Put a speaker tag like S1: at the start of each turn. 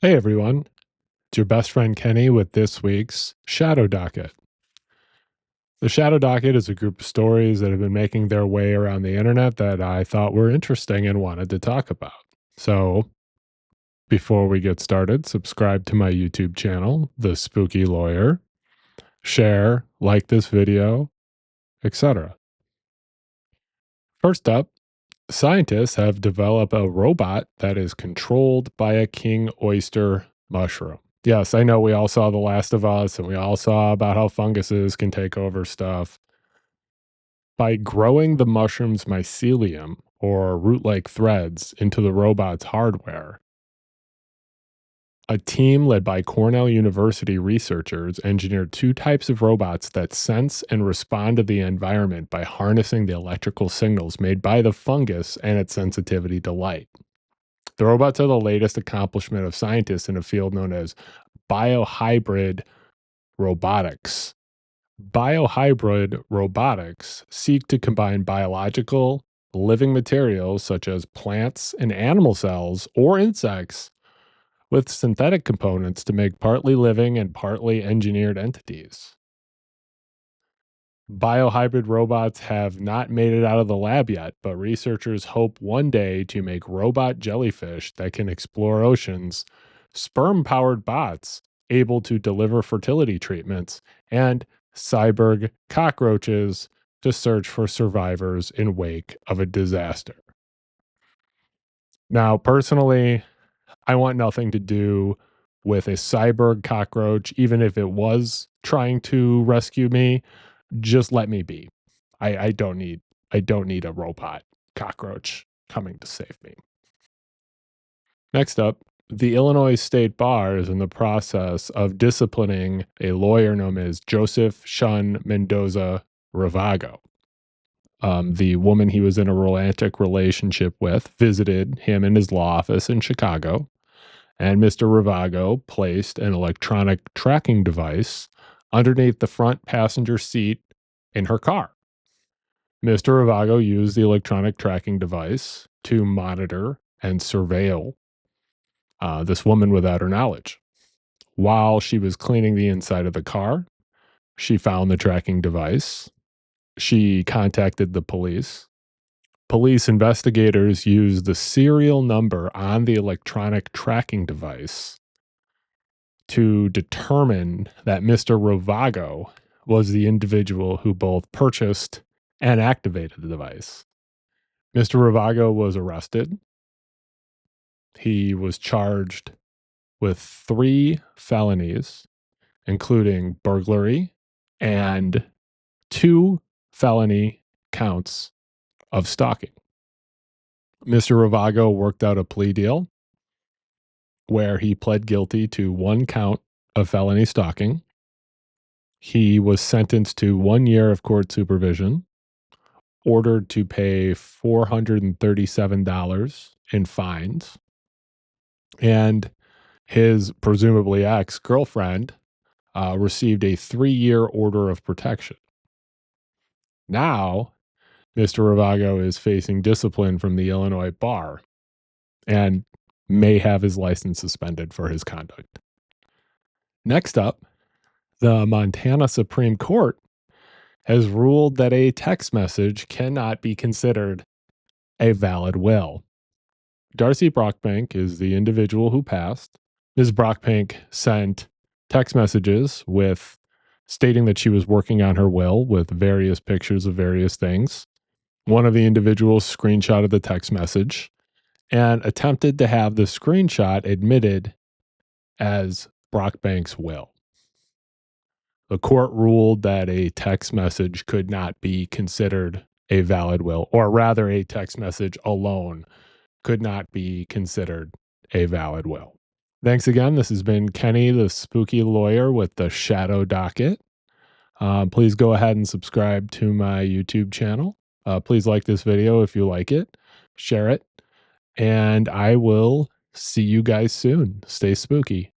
S1: Hey everyone, it's your best friend Kenny with this week's Shadow Docket. The Shadow Docket is a group of stories that have been making their way around the internet that I thought were interesting and wanted to talk about. So, before we get started, subscribe to my YouTube channel, The Spooky Lawyer, share, like this video, etc. First up, scientists have developed a robot that is controlled by a king oyster mushroom. Yes, I know we all saw The Last of Us and we all saw about how funguses can take over stuff. By growing the mushroom's mycelium or root like threads into the robot's hardware, a team led by Cornell University researchers engineered two types of robots that sense and respond to the environment by harnessing the electrical signals made by the fungus and its sensitivity to light. The robots are the latest accomplishment of scientists in a field known as biohybrid robotics. Biohybrid robotics seek to combine biological, living materials such as plants and animal cells or insects with synthetic components to make partly living and partly engineered entities. Biohybrid robots have not made it out of the lab yet, but researchers hope one day to make robot jellyfish that can explore oceans, sperm powered bots able to deliver fertility treatments, and cyborg cockroaches to search for survivors in wake of a disaster. Now, personally, I want nothing to do with a cyborg cockroach, even if it was trying to rescue me. Just let me be. I don't need a robot cockroach coming to save me. Next up, the Illinois State Bar is in the process of disciplining a lawyer known as Joseph Shun Mendoza Ravago. The woman he was in a romantic relationship with visited him in his law office in Chicago, and Mr. Ravago placed an electronic tracking device underneath the front passenger seat in her car. Mr. Ravago used the electronic tracking device to monitor and surveil this woman without her knowledge. While she was cleaning the inside of the car, she found the tracking device. She contacted the police. Police investigators used the serial number on the electronic tracking device to determine that Mr. Ravago was the individual who both purchased and activated the device. Mr. Ravago was arrested. He was charged with 3 felonies, including burglary and 2 felony counts of stalking. Mr. Ravago worked out a plea deal where he pled guilty to 1 count of felony stalking. He was sentenced to 1 year of court supervision, ordered to pay $437 in fines, and his presumably ex-girlfriend received a 3-year order of protection. Now, Mr. Ravago is facing discipline from the Illinois bar and may have his license suspended for his conduct. Next up, the Montana Supreme Court has ruled that a text message cannot be considered a valid will. Darcy Brockbank is the individual who passed. Ms. Brockbank sent text messages with stating that she was working on her will with various pictures of various things. One of the individuals screenshotted the text message and attempted to have the screenshot admitted as Brockbank's will. The court ruled that a text message could not be considered a valid will, or rather, a text message alone could not be considered a valid will. Thanks again. This has been Kenny, the spooky lawyer with the Shadow Docket. Please go ahead and subscribe to my YouTube channel. Please like this video if you like it, share it, and I will see you guys soon. Stay spooky.